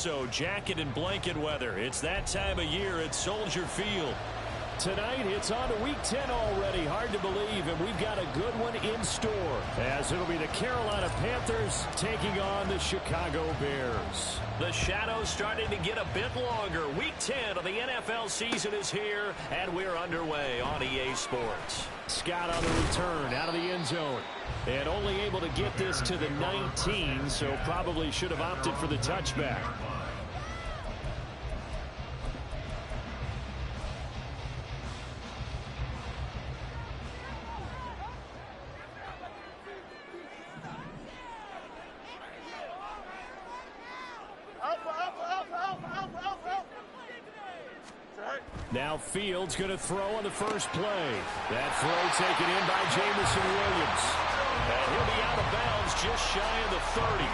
also jacket and blanket weather. It's that time of year at Soldier Field. Tonight, it's on to Week 10 already. Hard to believe, and we've got a good one in store, as it'll be the Carolina Panthers taking on the Chicago Bears. The shadow's starting to get a bit longer. Week 10 of the NFL season is here, and we're underway on EA Sports. Scott on the return out of the end zone, and only able to get this to the 19, so probably should have opted for the touchback. Now Fields going to throw on the first play. That throw taken in by Jamison Williams. And he'll be out of bounds just shy of the 30.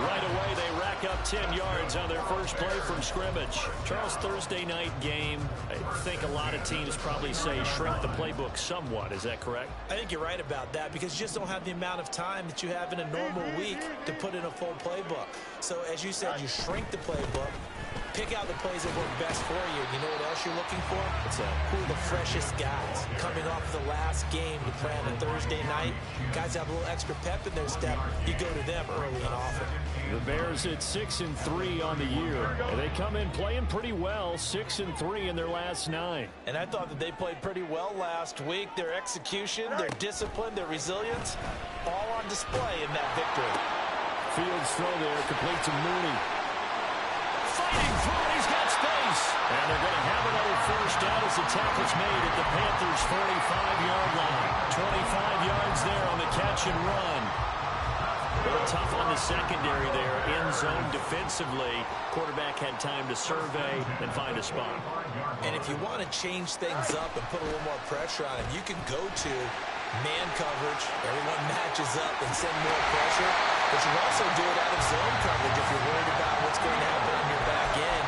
Right away, they rack up 10 yards on their first play from scrimmage. Charles, Thursday night game, I think a lot of teams probably say shrink the playbook somewhat. Is that correct? I think you're right about that because you just don't have the amount of time that you have in a normal week to put in a full playbook. So, as you said, you shrink the playbook. Pick out the plays that work best for you. You know what else you're looking for? Who are the freshest guys coming off the last game to play on a Thursday night? Guys have a little extra pep in their step. You go to them early and often. The Bears at 6-3 on the year. And they come in playing pretty well, 6-3 in their last 9. And I thought that they played pretty well last week. Their execution, their discipline, their resilience, all on display in that victory. Fields throw there, complete to Mooney. Fighting through, he's got space. And they're going to have another first down as the tackle's made at the Panthers' 45-yard line. 25 yards there on the catch and run. A little tough on the secondary there, end zone defensively. Quarterback had time to survey and find a spot. And if you want to change things up and put a little more pressure on him, you can go to man coverage. Everyone matches up and send more pressure. But you also do it out of zone coverage if you're worried about what's going to happen on your back end.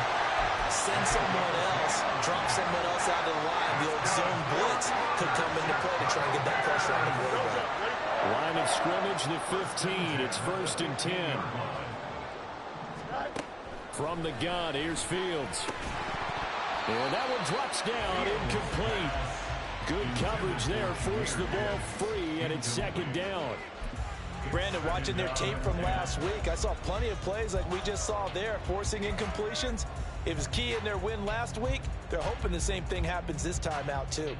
Send someone else, drop someone else out of the line. The old zone blitz could come into play to try and get that pressure on the quarterback. Line of scrimmage, the 15. It's 1st and 10. From the gun, here's Fields. And that one drops down, incomplete. Good coverage there, forced the ball free, and it's 2nd down. Brandon, watching their tape from last week, I saw plenty of plays like we just saw there, forcing incompletions. It was key in their win last week. They're hoping the same thing happens this time out, too.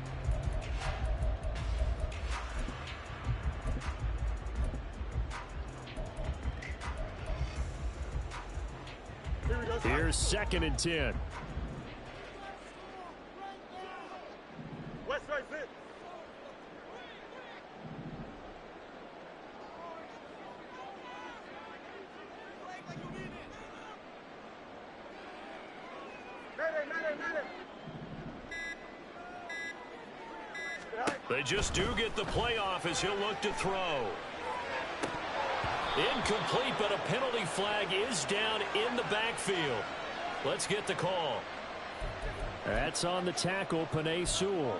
Here's 2nd and 10. West right fit. They just do get the playoff as he'll look to throw. Incomplete, but a penalty flag is down in the backfield. Let's get the call. That's on the tackle, Penei Sewell.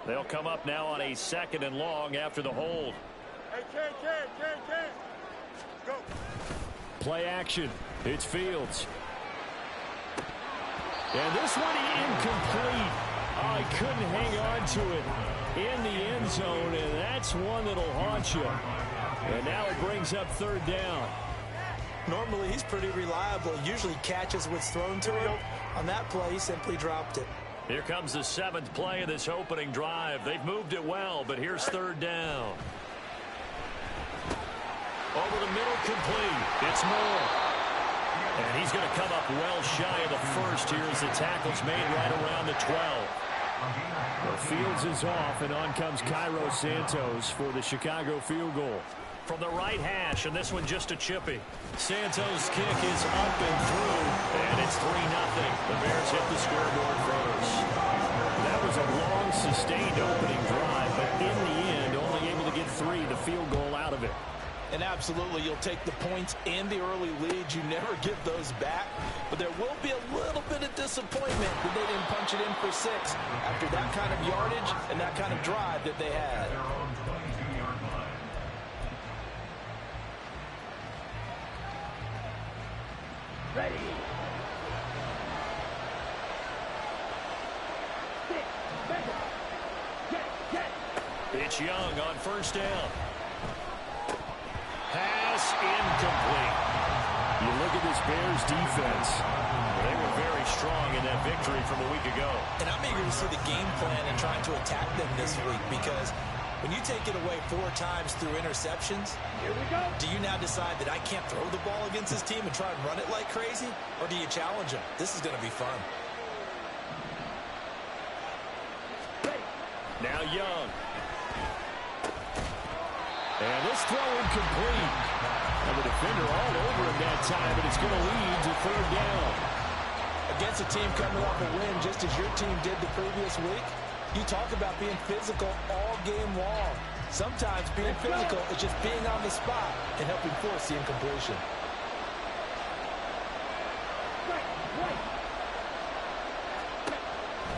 They'll come up now on a 2nd and long after the hold. Hey, Ken. Go. Play action. It's Fields. And this one incomplete. Oh, he couldn't hang on to it in the end zone, and that's one that'll haunt you. And now it brings up 3rd down. Normally, he's pretty reliable. Usually catches what's thrown to him. On that play, he simply dropped it. Here comes the 7th play of this opening drive. They've moved it well, but here's 3rd down. Over the middle, complete. It's Moore. And he's going to come up well shy of the first here as the tackle's made right around the 12. Well, Fields is off, and on comes Cairo Santos for the Chicago field goal. From the right hash, and this one just a chippy. Santos' kick is up and through, and it's 3-0. The Bears hit the scoreboard first. That was a long, sustained opening drive, but in the end, only able to get 3, the field goal out of it. And absolutely, you'll take the points and the early leads. You never give those back. But there will be a little bit of disappointment that they didn't punch it in for 6 after that kind of yardage and that kind of drive that they had. Ready. It's Young on first down. Pass incomplete. You look at this Bears defense. They were very strong in that victory from a week ago. And I'm eager to see the game plan and trying to attack them this week, because when you take it away 4 times through interceptions, Here we go. do you now decide that I can't throw the ball against this team and try and run it like crazy? Or do you challenge them? This is going to be fun. Now Young. And this throw incomplete. And the defender all over him that time, but it's going to lead to 3rd down. Against a team coming off a win just as your team did the previous week, you talk about being physical all game long. Sometimes being physical is just being on the spot and helping force the incompletion.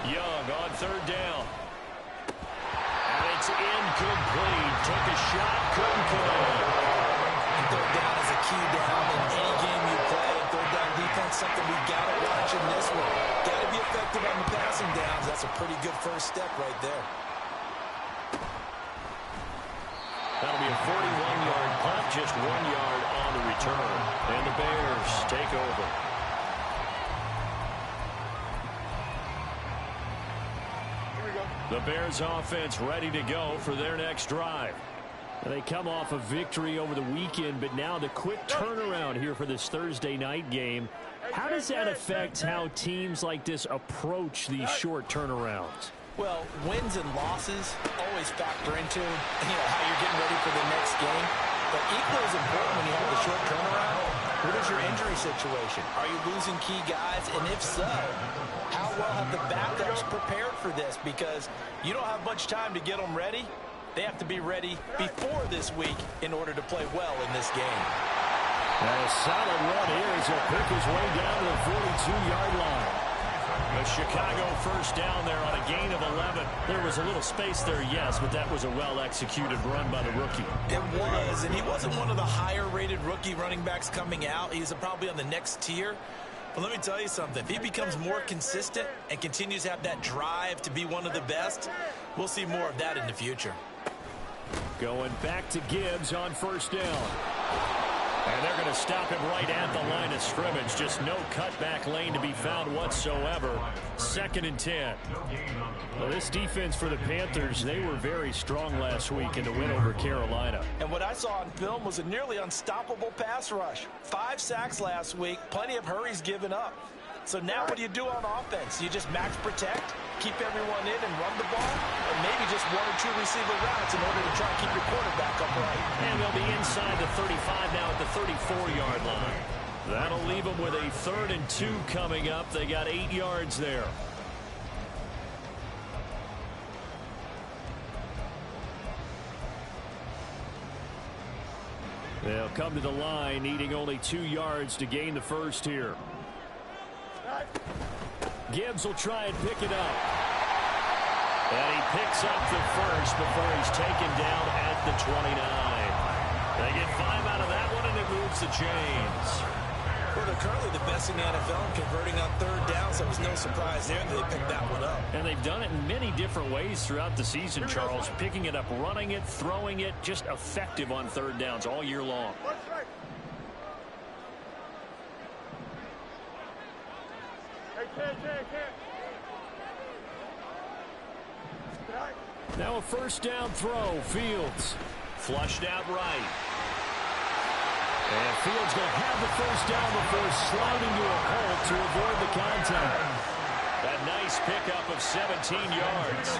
Young on 3rd down. And it's incomplete. Took a shot, couldn't play. And 3rd down is a key down in any game you play. And 3rd down defense, something we got to watch in this one. Got to be effective on the passing downs. That's a pretty good first step right there. That'll be a 41-yard punt, just 1 yard on the return. And the Bears take over. The Bears offense ready to go for their next drive. They come off a victory over the weekend, but now the quick turnaround here for this Thursday night game. How does that affect how teams like this approach these short turnarounds? Well, wins and losses always factor into, how you're getting ready for the next game. But equally as important when you have the short turnaround, what is your injury situation? Are you losing key guys? And if so, how well have the backups prepared for this? Because you don't have much time to get them ready. They have to be ready before this week in order to play well in this game. And a solid run here as he'll pick his way down to the 42-yard line. A Chicago first down there on a gain of 11. There was a little space there, yes, but that was a well-executed run by the rookie. It was, and he wasn't one of the higher-rated rookie running backs coming out. He's probably on the next tier. But let me tell you something. If he becomes more consistent and continues to have that drive to be one of the best, we'll see more of that in the future. Going back to Gibbs on first down. And they're going to stop him right at the line of scrimmage. Just no cutback lane to be found whatsoever. 2nd and 10. Well, this defense for the Panthers, they were very strong last week in the win over Carolina. And what I saw on film was a nearly unstoppable pass rush. 5 sacks last week, plenty of hurries given up. So now what do you do on offense? You just max protect, keep everyone in and run the ball, or maybe just 1 or 2 receiver routes in order to try and keep your quarterback upright. And they'll be inside the 35 now at the 34-yard line. That'll leave them with a 3rd and 2 coming up. They got 8 yards there. They'll come to the line, needing only 2 yards to gain the first here. Gibbs will try and pick it up. And he picks up the first before he's taken down at the 29. They get 5 out of that one, and it moves the chains. Well, they're currently the best in the NFL in converting on 3rd down, so it was no surprise there that they picked that one up. And they've done it in many different ways throughout the season, Charles. Picking it up, running it, throwing it, just effective on 3rd downs all year long. Now a first down throw. Fields flushed out right. And Fields going to have the first down before sliding to a halt to avoid the contact. That nice pickup of 17 yards.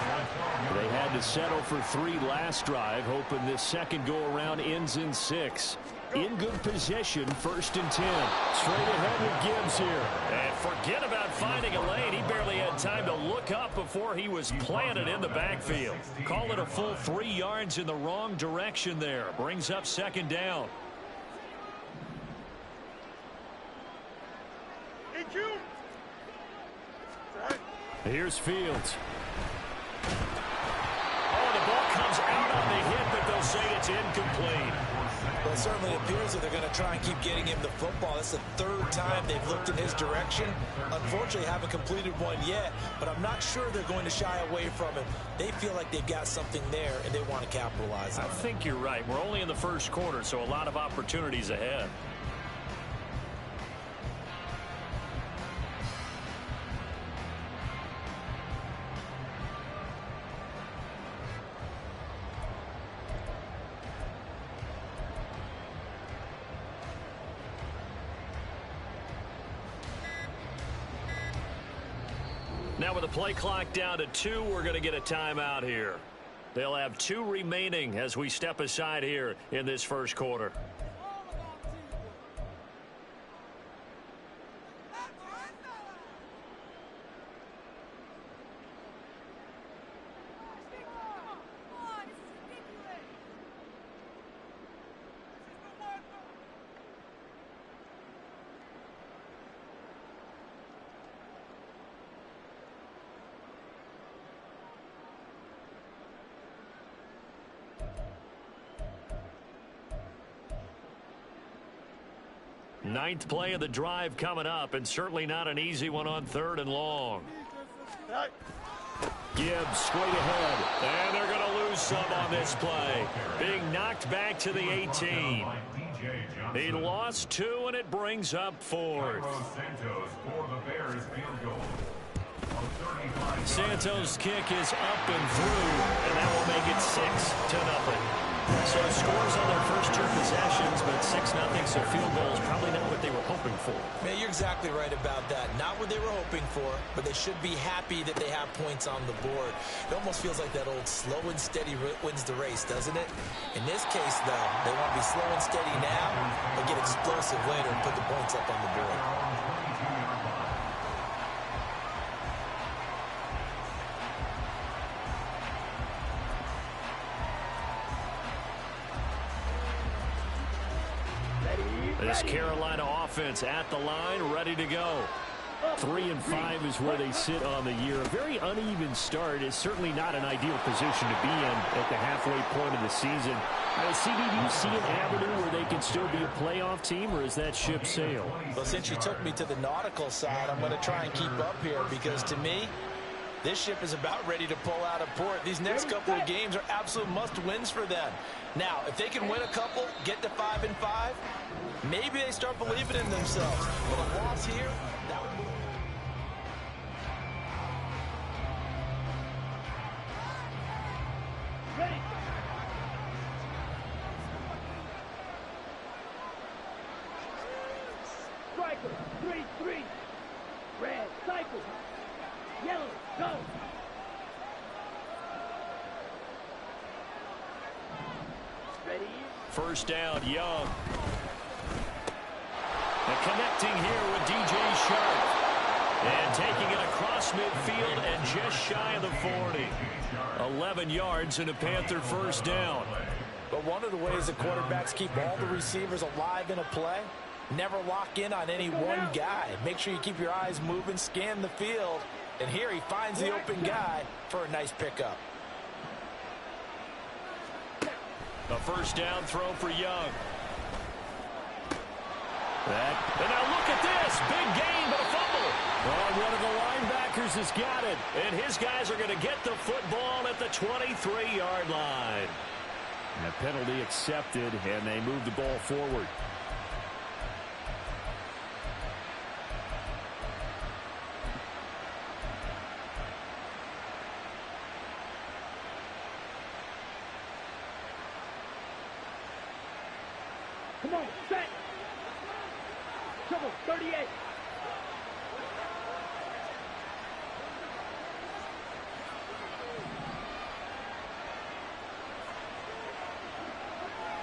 They had to settle for 3 last drive, hoping this second go-around ends in 6. in good possession, 1st and 10. Straight ahead with Gibbs here. And forget about finding a lane. He barely had time to look up before he was planted in the backfield. Call it a full 3 yards in the wrong direction there. Brings up 2nd down. Here's Fields. Oh, the ball comes out on the hit, but they'll say it's incomplete. Well, it certainly appears that they're going to try and keep getting him the football. That's the 3rd time they've looked in his direction. Unfortunately, haven't completed one yet, but I'm not sure they're going to shy away from him. They feel like they've got something there, and they want to capitalize on it. I think you're right. We're only in the 1st quarter, so a lot of opportunities ahead. Now with the play clock down to 2, we're going to get a timeout here. They'll have 2 remaining as we step aside here in this 1st quarter. Ninth play of the drive coming up, and certainly not an easy one on 3rd and long. Gibbs straight ahead, and they're going to lose some on this play. Being knocked back to the 18. He lost 2, and it brings up 4th. Santos' kick is up and through, and that will make it 6-0. So scores on their first 2 possessions, but 6-0, so field goal is probably not what they were hoping for. Man, you're exactly right about that. Not what they were hoping for, but they should be happy that they have points on the board. It almost feels like that old slow and steady wins the race, doesn't it? In this case, though, they want to be slow and steady now and get explosive later and put the points up on the board. This Carolina offense at the line, ready to go. 3-5 is where they sit on the year. A very uneven start is certainly not an ideal position to be in at the halfway point of the season. CD, do you see an avenue where they can still be a playoff team, or is that ship sailed? Well, since you took me to the nautical side, I'm going to try and keep up here because, to me, this ship is about ready to pull out of port. These next couple of games are absolute must-wins for them. Now, if they can win a couple, get to 5-5, maybe they start believing in themselves. But a loss here, that would be... Ready. Striker, 3-3. Red, cycle. Yellow, go. Ready. First down, Young. And connecting here with DJ Sharp. And taking it across midfield and just shy of the 40. 11 yards and a Panther first down. But one of the ways the quarterbacks keep all the receivers alive in a play, never lock in on any one guy. Make sure you keep your eyes moving, scan the field. And here he finds the open guy for a nice pickup. A first down throw for Young. And now look at this. Big gain, but a fumble. Oh, one of the linebackers has got it. And his guys are going to get the football at the 23-yard line. And a penalty accepted, and they move the ball forward. Come on, set. Trouble, 38.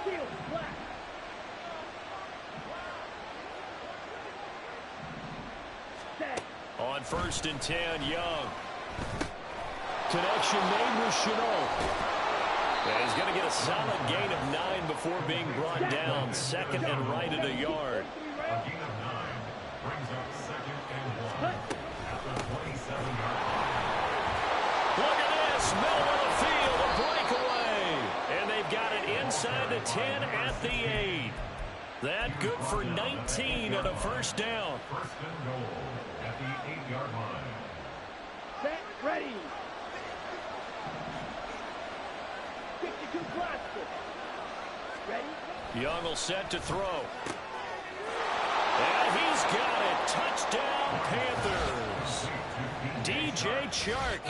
Field, black. on 1st and 10. Young. Connection made with Chenault. And he's going to get a solid gain of 9 before being brought down. 2nd and right at a yard. A gain of 9 brings up 2nd and 1 at the 27-yard line. Look at this. Middle of the field, a breakaway. And they've got it inside the 10 at the 8. That good for 19 and a first down. 1st and goal at the 8-yard line. Set, ready. 52 plastic. Ready? Young will set to throw. And he's got it. Touchdown, Panthers. DJ Chark,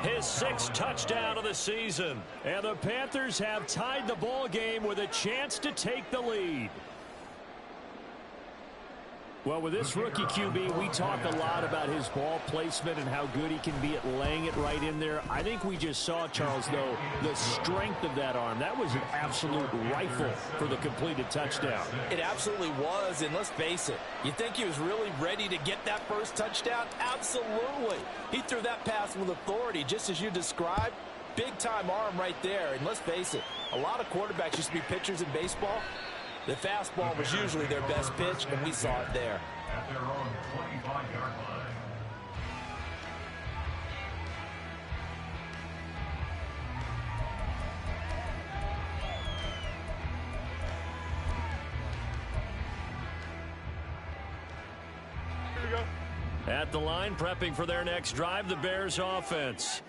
his 6th touchdown of the season. And the Panthers have tied the ball game with a chance to take the lead. Well, with this rookie QB, we talk a lot about his ball placement and how good he can be at laying it right in there. I think we just saw, Charles, though, the strength of that arm. That was an absolute rifle for the completed touchdown. It absolutely was, and let's face it, you think he was really ready to get that first touchdown? Absolutely. He threw that pass with authority, just as you described. Big-time arm right there, and let's face it, a lot of quarterbacks used to be pitchers in baseball. The fastball was usually their best pitch, and we saw it there. At their own 25-yard line. Here we go. At the line, prepping for their next drive, the Bears offense.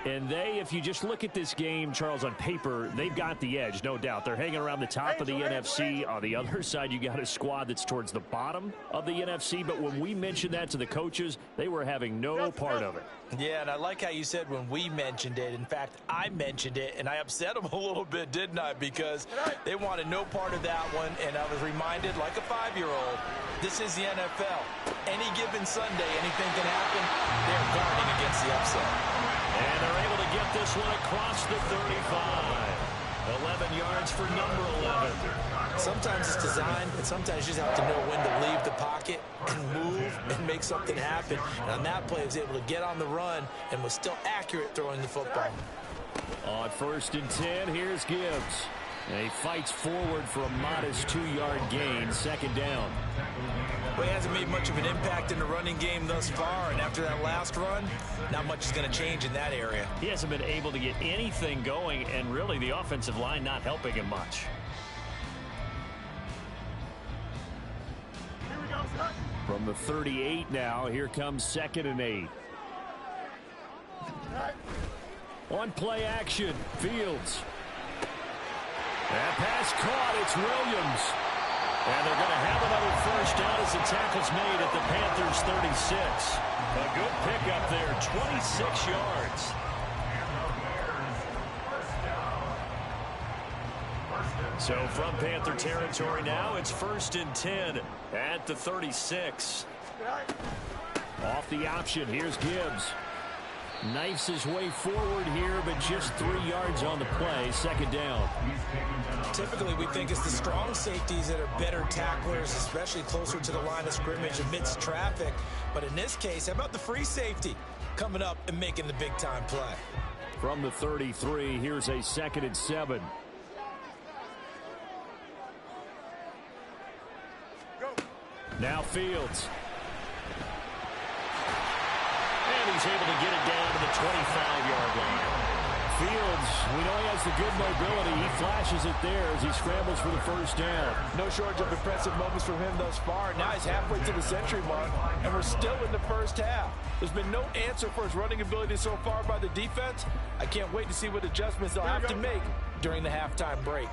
And they, if you just look at this game, Charles, on paper, they've got the edge, no doubt. They're hanging around the top of the NFC. On the other side, you got a squad that's towards the bottom of the NFC. But when we mentioned that to the coaches, they were having no part of it. Yeah, and I like how you said when we mentioned it. In fact, I mentioned it, and I upset them a little bit, didn't I? Because they wanted no part of that one, and I was reminded, like a 5-year-old, this is the NFL. Any given Sunday, anything can happen. They're guarding against the upset. And they're able to get this one across the 35. 11 yards for number 11. Sometimes it's designed, but sometimes you just have to know when to leave the pocket and move and make something happen. And on that play, he was able to get on the run and was still accurate throwing the football. On 1st and 10, here's Gibbs. And he fights forward for a modest 2-yard gain, 2nd down. Well, he hasn't made much of an impact in the running game thus far, and after that last run, not much is going to change in that area. He hasn't been able to get anything going, and really the offensive line not helping him much. Here we go, son. From the 38 now, here comes 2nd and 8. On play action, Fields. That pass caught, it's Williams. And they're going to have another first down as the tackle's made at the Panthers' 36. A good pickup there, 26 yards. So from Panther territory now, it's 1st and 10 at the 36. Off the option, here's Gibbs. Knifes his way forward here, but just 3 yards on the play, 2nd down. Typically, we think it's the strong safeties that are better tacklers, especially closer to the line of scrimmage amidst traffic. But in this case, how about the free safety coming up and making the big-time play? From the 33, here's a 2nd and 7. Now Fields. And he's able to get it down to the 25-yard line. Fields, we know he has the good mobility. He flashes it there as he scrambles for the first down. No shortage of impressive moments from him thus far. Now he's halfway to the century mark, and we're still in the first half. There's been no answer for his running ability so far by the defense. I can't wait to see what adjustments they'll have to make during the halftime break.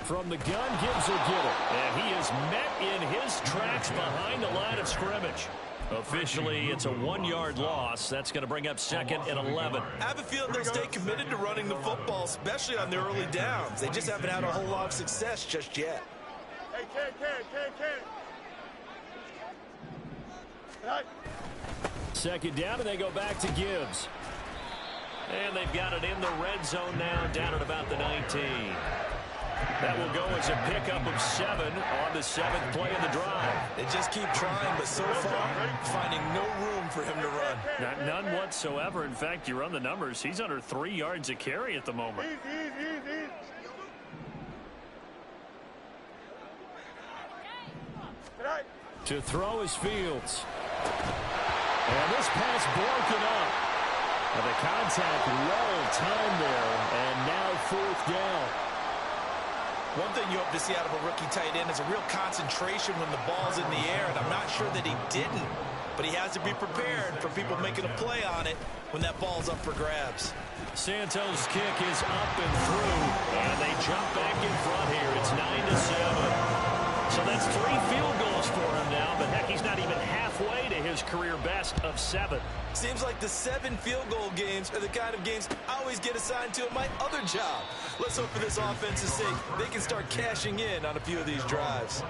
From the gun, Gibbs will get it. And he is met in his tracks behind the line of scrimmage. Officially, it's a 1-yard loss. That's going to bring up 2nd and 11. I have a feeling they'll stay committed to running the football, especially on the early downs. They just haven't had a whole lot of success just yet. Hey, can. 2nd down, and they go back to Gibbs. And they've got it in the red zone now, down at about the 19. That will go as a pickup of 7 on the 7th play of the drive. They just keep trying, but so far, finding no room for him to run. None whatsoever. In fact, you run the numbers. He's under 3 yards a carry at the moment. Easy. To throw is Fields. And this pass broken up. And the contact well timed there. And now 4th down. One thing you hope to see out of a rookie tight end is a real concentration when the ball's in the air, and I'm not sure that he didn't, but he has to be prepared for people making a play on it when that ball's up for grabs. Santos' kick is up and through, and they jump back in front here. It's 9-7. So that's 3 field goals for him now, but heck, he's not even halfway to his career best of 7. Seems like the 7 field goal games are the kind of games I always get assigned to in my other job. Let's hope for this offense's sake they can start cashing in on a few of these drives.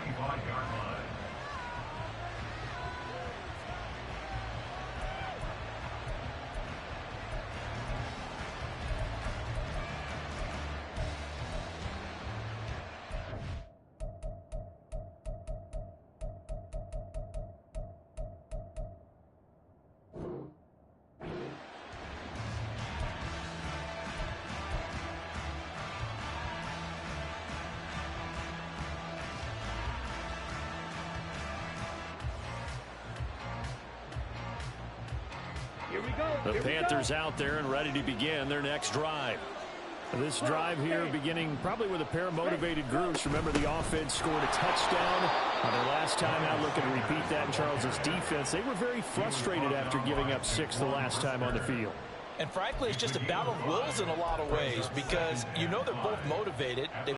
The Panthers out there and ready to begin their next drive. This drive here beginning probably with a pair of motivated groups. Remember, the offense scored a touchdown on their last time out. Looking to repeat that in Charles's defense. They were very frustrated after giving up 6 the last time on the field. And frankly, it's just a battle of wills in a lot of ways because you know they're both motivated.